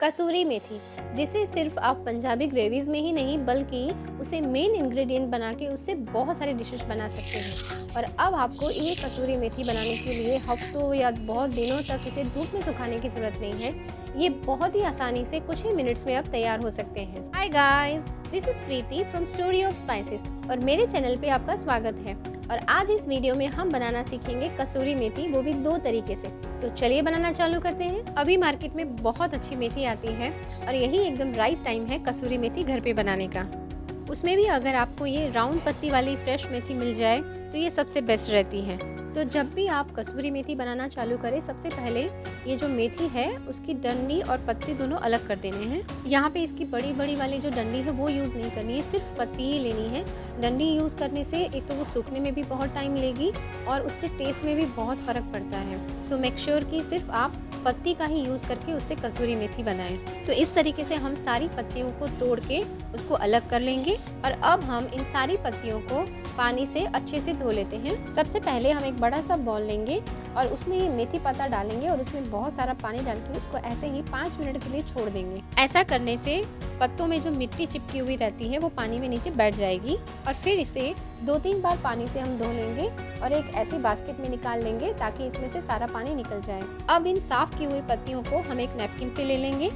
कसूरी मेथी, जिसे सिर्फ आप पंजाबी ग्रेवीज में ही नहीं बल्कि उसे मेन इंग्रेडिएंट बना के उससे बहुत सारे डिशेस बना सकते हैं। और अब आपको ये कसूरी मेथी बनाने के लिए हफ्तों या बहुत दिनों तक इसे धूप में सुखाने की ज़रूरत नहीं है। ये बहुत ही आसानी से कुछ ही मिनट्स में अब तैयार हो सकते हैं। Hi guys, this is Preeti from story of spices और मेरे चैनल पे आपका स्वागत है। और आज इस वीडियो में हम बनाना सीखेंगे कसूरी मेथी, वो भी 2 तरीके से। तो चलिए बनाना चालू करते हैं। अभी मार्केट में बहुत अच्छी मेथी आती है और यही एकदम राइट टाइम है कसूरी मेथी घर पे बनाने का। उसमें भी अगर आपको ये राउंड पत्ती वाली फ्रेश मेथी मिल जाए तो ये सबसे बेस्ट रहती है। तो जब भी आप कसूरी मेथी बनाना चालू करें, सबसे पहले ये जो मेथी है उसकी डंडी और पत्ती दोनों अलग कर देने हैं। यहाँ पे इसकी बड़ी बड़ी वाली जो डंडी है वो यूज़ नहीं करनी है, सिर्फ पत्ती ही लेनी है। डंडी यूज़ करने से एक तो वो सूखने में भी बहुत टाइम लेगी और उससे टेस्ट में भी बहुत फ़र्क पड़ता है। सो मेक श्योर कि सिर्फ आप पत्ती का ही यूज़ करके उससे कसूरी मेथी बनाएं। तो इस तरीके से हम सारी पत्तियों को तोड़ के उसको अलग कर लेंगे और अब हम इन सारी पत्तियों को पानी से अच्छे से धो लेते हैं। सबसे पहले हम एक बड़ा सा बॉल लेंगे और उसमें ये मेथी पत्ता डालेंगे और उसमें बहुत सारा पानी डाल के उसको ऐसे ही 5 मिनट के लिए छोड़ देंगे। ऐसा करने से पत्तों में जो मिट्टी चिपकी हुई रहती है वो पानी में नीचे बैठ जाएगी और फिर इसे 2-3 बार पानी से हम धो लेंगे और एक ऐसी बास्केट में निकाल लेंगे ताकि इसमें से सारा पानी निकल जाए। अब इन साफ की हुई पत्तियों को हम एक नैपकिन पे ले लेंगे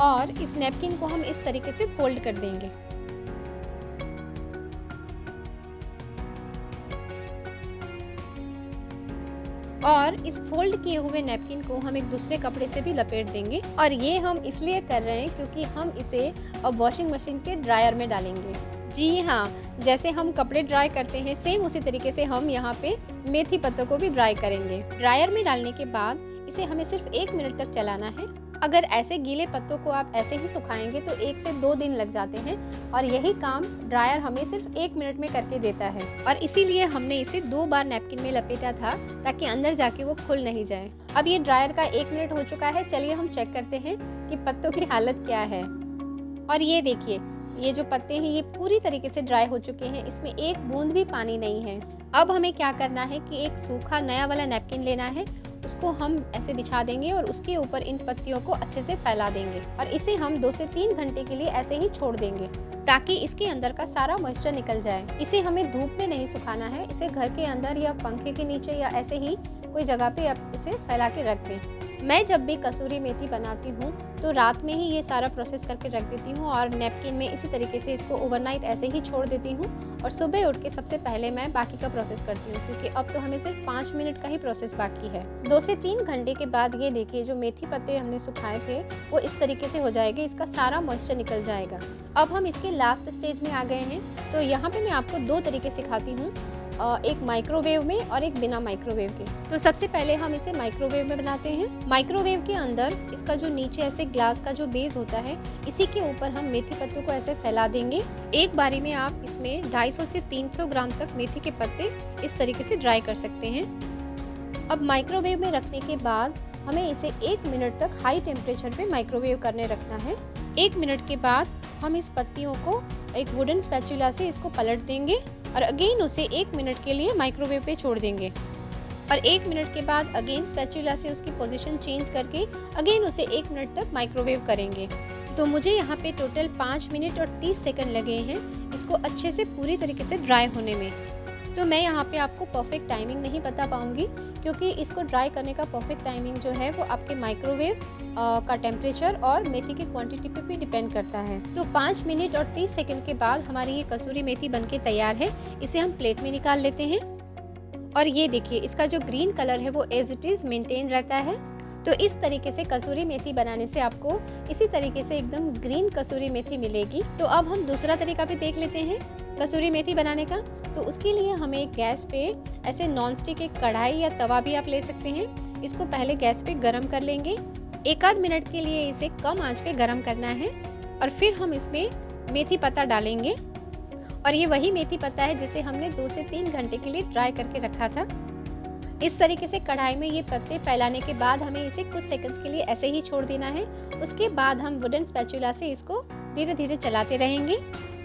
और इस नैपकिन को हम इस तरीके से फोल्ड कर देंगे। और इस फोल्ड किए हुए नैपकिन को हम एक दूसरे कपड़े से भी लपेट देंगे और ये हम इसलिए कर रहे हैं क्योंकि हम इसे अब वॉशिंग मशीन के ड्रायर में डालेंगे। जी हाँ, जैसे हम कपड़े ड्राई करते हैं सेम उसी तरीके से हम यहाँ पे मेथी पत्तों को भी ड्राई करेंगे। ड्रायर में डालने के बाद इसे हमें सिर्फ 1 मिनट तक चलाना है। अगर ऐसे गीले पत्तों को आप ऐसे ही सुखाएंगे तो 1 से 2 दिन लग जाते हैं और यही काम ड्रायर हमें सिर्फ 1 मिनट में करके देता है। और इसीलिए हमने इसे 2 बार नैपकिन में लपेटा था ताकि अंदर जाके वो खुल नहीं जाए। अब ये ड्रायर का 1 मिनट हो चुका है। चलिए हम चेक करते हैं कि पत्तों की हालत क्या है। और ये देखिए, ये जो पत्ते हैं ये पूरी तरीके से ड्राई हो चुके हैं, इसमें एक बूंद भी पानी नहीं है। अब हमें क्या करना है कि एक सूखा नया वाला नैपकिन लेना है, उसको हम ऐसे बिछा देंगे और उसके ऊपर इन पत्तियों को अच्छे से फैला देंगे और इसे हम 2 से 3 घंटे के लिए ऐसे ही छोड़ देंगे ताकि इसके अंदर का सारा मॉइस्चर निकल जाए। इसे हमें धूप में नहीं सुखाना है, इसे घर के अंदर या पंखे के नीचे या ऐसे ही कोई जगह पे आप इसे फैला के रख दें। मैं जब भी कसूरी मेथी बनाती हूँ तो रात में ही ये सारा प्रोसेस करके रख देती हूँ और नैपकिन में इसी तरीके से इसको ओवरनाइट ऐसे ही छोड़ देती हूँ और सुबह उठ के सबसे पहले मैं बाकी का प्रोसेस करती हूँ क्योंकि अब तो हमें सिर्फ 5 मिनट का ही प्रोसेस बाकी है। 2 से 3 घंटे के बाद ये देखिए, जो मेथी पत्ते हमने सुखाए थे वो इस तरीके से हो जाएंगे, इसका सारा मॉइस्चर निकल जाएगा। अब हम इसके लास्ट स्टेज में आ गए हैं। तो यहाँ पे मैं आपको 2 तरीके सिखाती हूँ, एक माइक्रोवेव में और एक बिना माइक्रोवेव के। तो सबसे पहले हम इसे माइक्रोवेव में बनाते हैं। माइक्रोवेव के अंदर इसका जो नीचे ऐसे ग्लास का जो बेस होता है, इसी के ऊपर हम मेथी पत्तों को ऐसे फैला देंगे। एक बारी में आप इसमें 250 से 300 ग्राम तक मेथी के पत्ते इस तरीके से ड्राई कर सकते हैं। अब माइक्रोवेव में रखने के बाद हमें इसे 1 मिनट तक हाई टेम्परेचर पे माइक्रोवेव करने रखना है। 1 मिनट के बाद हम इस पत्तियों को एक वुडन स्पैचुला से इसको पलट देंगे और अगेन उसे 1 मिनट के लिए माइक्रोवेव पे छोड़ देंगे और 1 मिनट के बाद अगेन स्पैचुला से उसकी पोजीशन चेंज करके अगेन उसे 1 मिनट तक माइक्रोवेव करेंगे। तो मुझे यहाँ पे टोटल 5 मिनट और 30 सेकंड लगे हैं इसको अच्छे से पूरी तरीके से ड्राई होने में। तो मैं यहाँ पे आपको परफेक्ट टाइमिंग नहीं बता पाऊँगी क्योंकि इसको ड्राई करने का परफेक्ट टाइमिंग जो है वो आपके माइक्रोवेव का टेम्परेचर और मेथी की क्वांटिटी पे भी डिपेंड करता है। तो 5 मिनट और 30 सेकंड के बाद हमारी ये कसूरी मेथी बनके तैयार है। इसे हम प्लेट में निकाल लेते हैं और ये देखिए, इसका जो ग्रीन कलर है वो एज इट इज़ मेंटेन रहता है। तो इस तरीके से कसूरी मेथी बनाने से आपको इसी तरीके से एकदम ग्रीन कसूरी मेथी मिलेगी। तो अब हम दूसरा तरीका भी देख लेते हैं कसूरी मेथी बनाने का। तो उसके लिए हमें एक गैस पे ऐसे नॉन स्टिक एक कढ़ाई या तवा भी आप ले सकते हैं। इसको पहले गैस पे गरम कर लेंगे। 1 आध मिनट के लिए इसे कम आंच पे गरम करना है और फिर हम इसमें मेथी पत्ता डालेंगे और ये वही मेथी पत्ता है जिसे हमने 2 से 3 घंटे के लिए ड्राई करके रखा था। इस तरीके से कढ़ाई में ये पत्ते फैलाने के बाद हमें इसे कुछ सेकंड्स के लिए ऐसे ही छोड़ देना है। उसके बाद हम वुडन स्पैचुला से इसको धीरे धीरे चलाते रहेंगे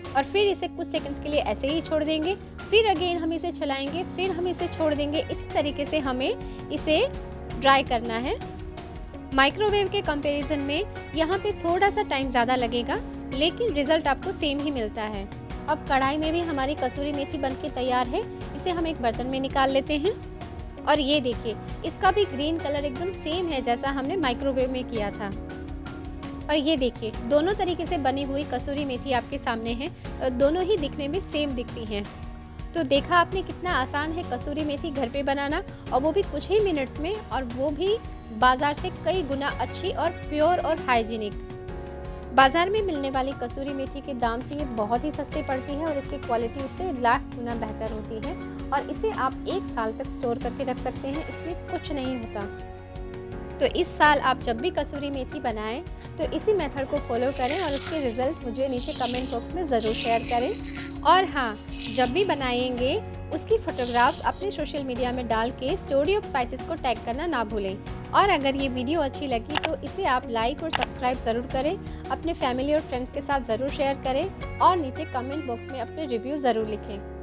और फिर इसे कुछ सेकंड्स के लिए ऐसे ही छोड़ देंगे। फिर अगेन हम इसे चलाएंगे, फिर हम इसे छोड़ देंगे। इसी तरीके से हमें इसे ड्राई करना है। माइक्रोवेव के कंपैरिजन में यहाँ पे थोड़ा सा टाइम ज़्यादा लगेगा, लेकिन रिजल्ट आपको सेम ही मिलता है। अब कढ़ाई में भी हमारी कसूरी मेथी बनके तैयार है। इसे हम एक बर्तन में निकाल लेते हैं। और ये देखिए, इसका भी ग्रीन कलर एकदम सेम है जैसा हमने माइक्रोवेव में किया था। और ये देखिए, दोनों तरीके से बनी हुई कसूरी मेथी आपके सामने है। दोनों ही दिखने में सेम दिखती हैं। तो देखा आपने कितना आसान है कसूरी मेथी घर पे बनाना, और वो भी कुछ ही मिनट्स में, और वो भी बाज़ार से कई गुना अच्छी और प्योर और हाइजीनिक। बाज़ार में मिलने वाली कसूरी मेथी के दाम से ये बहुत ही सस्ती पड़ती है और इसकी क्वालिटी उससे लाख गुना बेहतर होती है। और इसे आप 1 साल तक स्टोर करके रख सकते हैं, इसमें कुछ नहीं होता। तो इस साल आप जब भी कसूरी मेथी बनाएं तो इसी मेथड को फॉलो करें और उसके रिज़ल्ट मुझे नीचे कमेंट बॉक्स में ज़रूर शेयर करें। और हाँ, जब भी बनाएंगे उसकी फ़ोटोग्राफ्स अपने सोशल मीडिया में डाल के स्टोरी ऑफ स्पाइसेस को टैग करना ना भूलें। और अगर ये वीडियो अच्छी लगी तो इसे आप लाइक और सब्सक्राइब ज़रूर करें, अपने फैमिली और फ्रेंड्स के साथ ज़रूर शेयर करें और नीचे कमेंट बॉक्स में अपने रिव्यू ज़रूर लिखें।